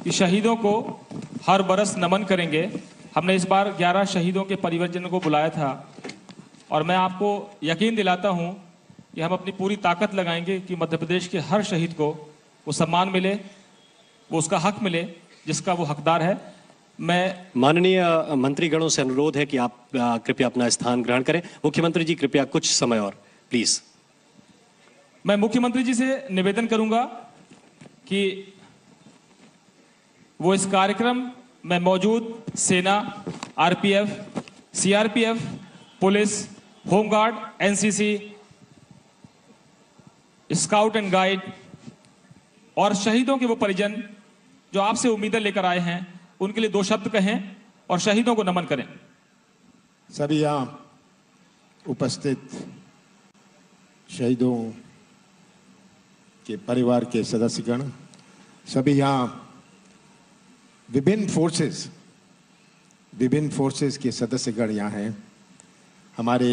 कि शहीदों को हर बरस नमन करेंगे। हमने इस बार 11 शहीदों के परिवारजनों को बुलाया था और मैं आपको यकीन दिलाता हूं कि हम अपनी पूरी ताकत लगाएंगे कि मध्य प्रदेश के हर शहीद को वो सम्मान मिले, वो उसका हक मिले जिसका वो हकदार है। मैं माननीय मंत्रीगणों से अनुरोध है कि आप कृपया अपना स्थान ग्रहण करें। मुख्यमंत्री जी कृपया कुछ समय और प्लीज। मैं मुख्यमंत्री जी से निवेदन करूंगा कि वो इस कार्यक्रम में मौजूद सेना, RPF, CRPF, police, home guard, NCC, scout and guide और शहीदों के वो परिजन जो आपसे उम्मीदें लेकर आए हैं, उनके लिए 2 शब्द कहें और शहीदों को नमन करें। सभी यहाँ उपस्थित शहीदों के परिवार के सदस्यगण, सभी यहाँ विभिन्न फोर्सेस के सदस्यगण यहाँ हैं। हमारे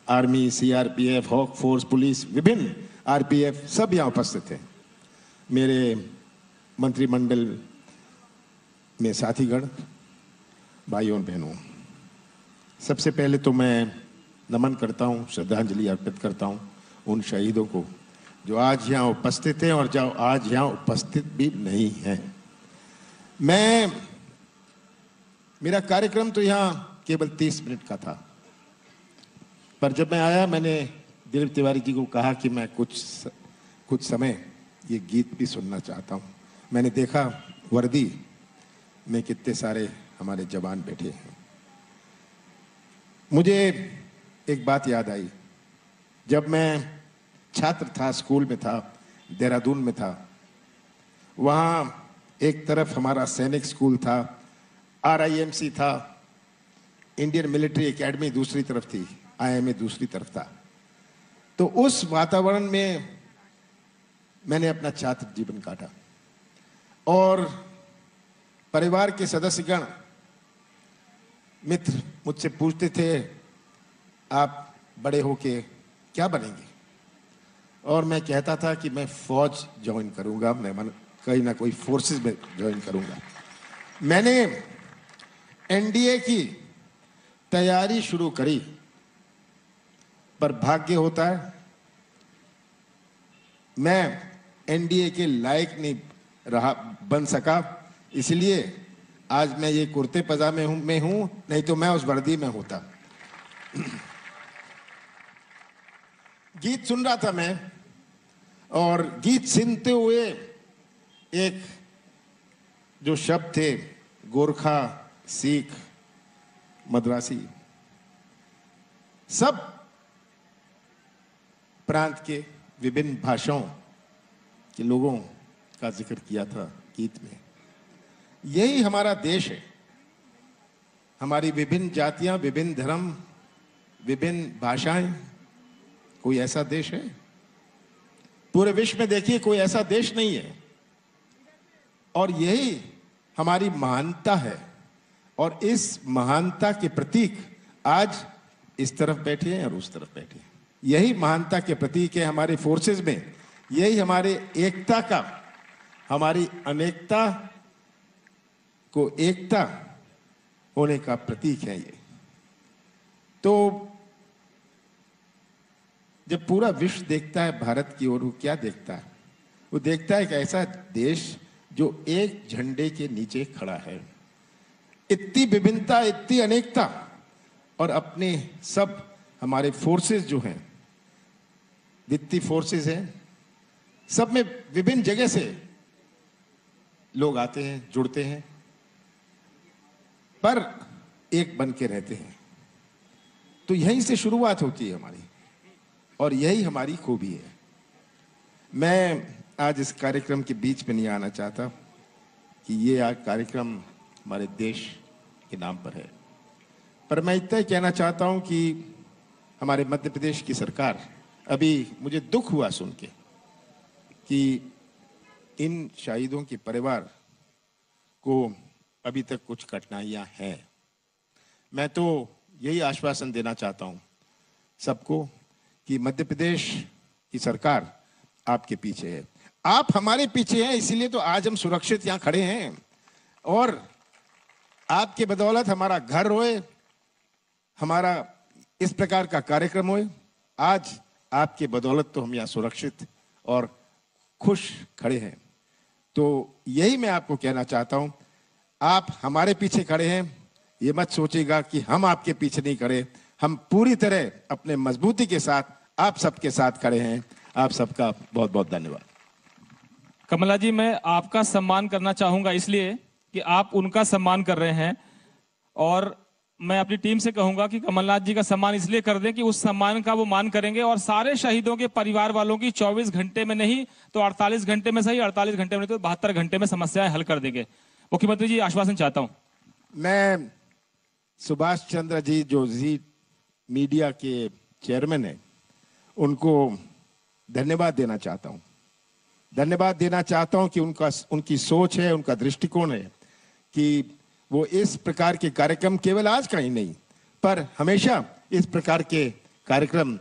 army, CRPF, Hawk Force, police, विभिन्न आरपीएफ सब यहाँ उपस्थित हैं। मेरे मंत्रिमंडल में साथीगण, भाइयों और बहनों, सबसे पहले तो मैं नमन करता हूँ, श्रद्धांजलि अर्पित करता हूँ उन शहीदों को जो आज यहाँ उपस्थित हैं और जो आज यहाँ उपस्थित भी नहीं हैं। मेरा कार्यक्रम तो यहाँ केवल 30 मिनट का था, पर जब मैं आया मैंने दिलीप तिवारी जी को कहा कि मैं कुछ समय ये गीत भी सुनना चाहता हूँ। मैंने देखा वर्दी में कितने सारे हमारे जवान बैठे हैं। मुझे एक बात याद आई, जब मैं छात्र था, स्कूल में था, देहरादून में था, वहाँ एक तरफ हमारा सैनिक स्कूल था, RIMC था, इंडियन मिलिट्री एकेडमी दूसरी तरफ थी, IMA दूसरी तरफ था। तो उस वातावरण में मैंने अपना छात्र जीवन काटा और परिवार के सदस्यगण, मित्र मुझसे पूछते थे आप बड़े होके क्या बनेंगे, और मैं कहता था कि मैं फौज ज्वाइन करूंगा, मैं कहीं ना कोई फोर्सेस में ज्वाइन करूंगा। मैंने NDA की तैयारी शुरू करी, पर भाग्य होता है मैं NDA के लायक नहीं बन सका, इसलिए आज मैं ये कुर्ते पजामे में हूं, नहीं तो मैं उस वर्दी में होता। गीत सुन रहा था मैं, और गीत सुनते हुए एक जो शब्द थे, गोरखा, सिख, मद्रासी, सब प्रांत के विभिन्न भाषाओं के लोगों का जिक्र किया था गीत में। यही हमारा देश है, हमारी विभिन्न जातियां, विभिन्न धर्म, विभिन्न भाषाएं। कोई ऐसा देश है पूरे विश्व में? देखिए, कोई ऐसा देश नहीं है। और यही हमारी महानता है, और इस महानता के प्रतीक आज इस तरफ बैठे हैं और उस तरफ बैठे हैं। यही महानता के प्रतीक है हमारे फोर्सेस में, यही हमारे एकता का, हमारी अनेकता को एकता होने का प्रतीक है ये। तो जब पूरा विश्व देखता है भारत की ओर, वो क्या देखता है? वो देखता है एक ऐसा देश जो एक झंडे के नीचे खड़ा है। इतनी विभिन्नता, इतनी अनेकता, और अपने सब हमारे फोर्सेस जो हैं, जितनी फोर्सेस हैं, सब में विभिन्न जगह से लोग आते हैं, जुड़ते हैं, पर एक बन के रहते हैं। तो यहीं से शुरुआत होती है हमारी, और यही हमारी खूबी है। मैं आज इस कार्यक्रम के बीच में नहीं आना चाहता कि ये आज कार्यक्रम हमारे देश के नाम पर है, पर मैं इतना ही कहना चाहता हूं कि हमारे मध्य प्रदेश की सरकार, अभी मुझे दुख हुआ सुन के कि इन शहीदों के परिवार को अभी तक कुछ कठिनाइयां हैं। मैं तो यही आश्वासन देना चाहता हूं सबको कि मध्य प्रदेश की सरकार आपके पीछे है। आप हमारे पीछे हैं, इसीलिए तो आज हम सुरक्षित यहाँ खड़े हैं। और आपके बदौलत हमारा घर रोए, हमारा इस प्रकार का कार्यक्रम होए। आज आपके बदौलत तो हम यहाँ सुरक्षित और खुश खड़े हैं। तो यही मैं आपको कहना चाहता हूं, आप हमारे पीछे खड़े हैं, ये मत सोचिएगा कि हम आपके पीछे नहीं खड़े। हम पूरी तरह अपने मजबूती के साथ आप सबके साथ खड़े हैं। आप सबका बहुत बहुत धन्यवाद। कमलनाथ जी, मैं आपका सम्मान करना चाहूंगा इसलिए कि आप उनका सम्मान कर रहे हैं, और मैं अपनी टीम से कहूंगा कि कमलनाथ जी का सम्मान इसलिए कर दें कि उस सम्मान का वो मान करेंगे, और सारे शहीदों के परिवार वालों की 24 घंटे में नहीं तो 48 घंटे में सही, 48 घंटे में नहीं तो 72 घंटे में समस्याएं हल कर देंगे। मुख्यमंत्री जी, आश्वासन चाहता हूं। मैं सुभाष चंद्र जी जो जी मीडिया के चेयरमैन हैं, उनको धन्यवाद देना चाहता हूं। धन्यवाद देना चाहता हूं कि उनकी सोच है, उनका दृष्टिकोण है कि वो इस प्रकार के कार्यक्रम केवल आज का ही नहीं पर हमेशा इस प्रकार के कार्यक्रम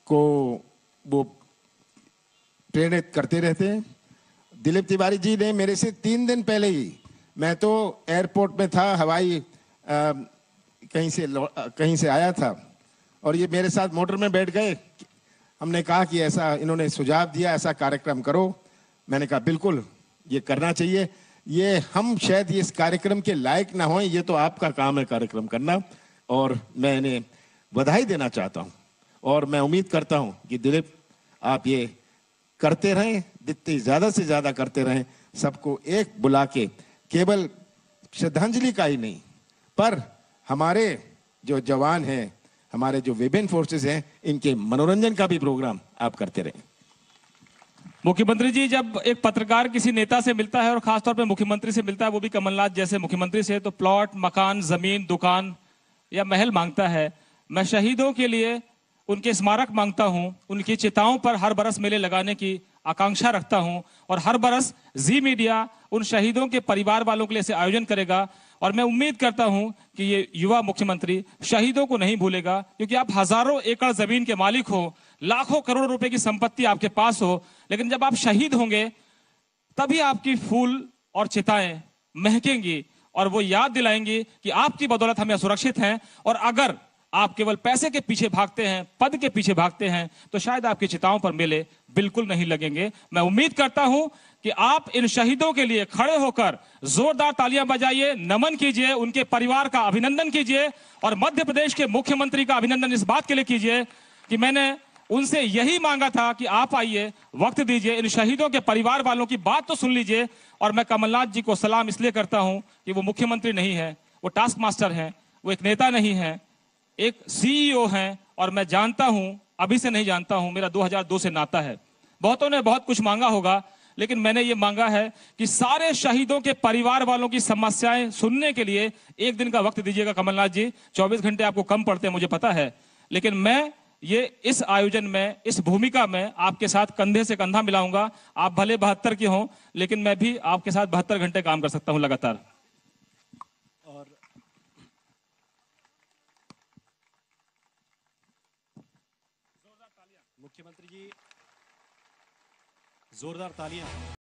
को वो प्रेरित करते रहते हैं। दिलीप तिवारी जी ने मेरे से 3 दिन पहले ही, मैं तो एयरपोर्ट में था, हवाई कहीं से आया था, और ये मेरे साथ मोटर में बैठ गए। हमने कहा कि ऐसा, इन्होंने सुझाव दिया ऐसा कार्यक्रम करो। मैंने कहा बिल्कुल ये करना चाहिए। ये हम शायद इस कार्यक्रम के लायक ना हों, ये तो आपका काम है कार्यक्रम करना, और मैं इन्हें बधाई देना चाहता हूं। और मैं उम्मीद करता हूं कि दिलीप आप ये करते रहें, जितनी ज्यादा से ज्यादा करते रहें। सबको एक बुला के केवल श्रद्धांजलि का ही नहीं पर हमारे जो जवान हैं, हमारे जो विभिन्न फोर्सेस हैं, इनके मनोरंजन का भी प्रोग्राम आप करते रहें। मुख्यमंत्री जी, जब एक पत्रकार किसी नेता से मिलता है और खासतौर पे मुख्यमंत्री से मिलता है, वो भी कमलनाथ जैसे मुख्यमंत्री से, तो प्लॉट, मकान, जमीन, दुकान या महल मांगता है। मैं शहीदों के लिए उनके स्मारक मांगता हूं, उनकी चिताओं पर हर बरस मेले लगाने की आकांक्षा रखता हूं, और हर बरस जी मीडिया उन शहीदों के परिवार वालों के लिए ऐसे आयोजन करेगा। और मैं उम्मीद करता हूं कि ये युवा मुख्यमंत्री शहीदों को नहीं भूलेगा, क्योंकि आप हजारों एकड़ जमीन के मालिक हो, लाखों करोड़ रुपए की संपत्ति आपके पास हो, लेकिन जब आप शहीद होंगे तभी आपकी फूल और चिताएं महकेंगी और वो याद दिलाएंगी कि आपकी बदौलत हम यहाँ सुरक्षित हैं। और अगर आप केवल पैसे के पीछे भागते हैं, पद के पीछे भागते हैं, तो शायद आपकी चिताओं पर मेले बिल्कुल नहीं लगेंगे। मैं उम्मीद करता हूं कि आप इन शहीदों के लिए खड़े होकर जोरदार तालियां बजाइए, नमन कीजिए, उनके परिवार का अभिनंदन कीजिए, और मध्य प्रदेश के मुख्यमंत्री का अभिनंदन इस बात के लिए कीजिए कि मैंने उनसे यही मांगा था कि आप आइए, वक्त दीजिए, इन शहीदों के परिवार वालों की बात तो सुन लीजिए। और मैं कमलनाथ जी को सलाम इसलिए करता हूं कि वो मुख्यमंत्री नहीं है, वो टास्क मास्टर हैं, वो एक नेता नहीं है, एक सीईओ हैं। और मैं जानता हूं, अभी से नहीं जानता हूं, मेरा 2002 से नाता है। बहुतों ने बहुत कुछ मांगा होगा, लेकिन मैंने ये मांगा है कि सारे शहीदों के परिवार वालों की समस्याएं सुनने के लिए एक दिन का वक्त दीजिएगा कमलनाथ जी। 24 घंटे आपको कम पड़ते हैं मुझे पता है, लेकिन मैं ये इस आयोजन में, इस भूमिका में आपके साथ कंधे से कंधा मिलाऊंगा। आप भले 72 के हों, लेकिन मैं भी आपके साथ 72 घंटे काम कर सकता हूं लगातार। और मुख्यमंत्री जी, जोरदार तालियां।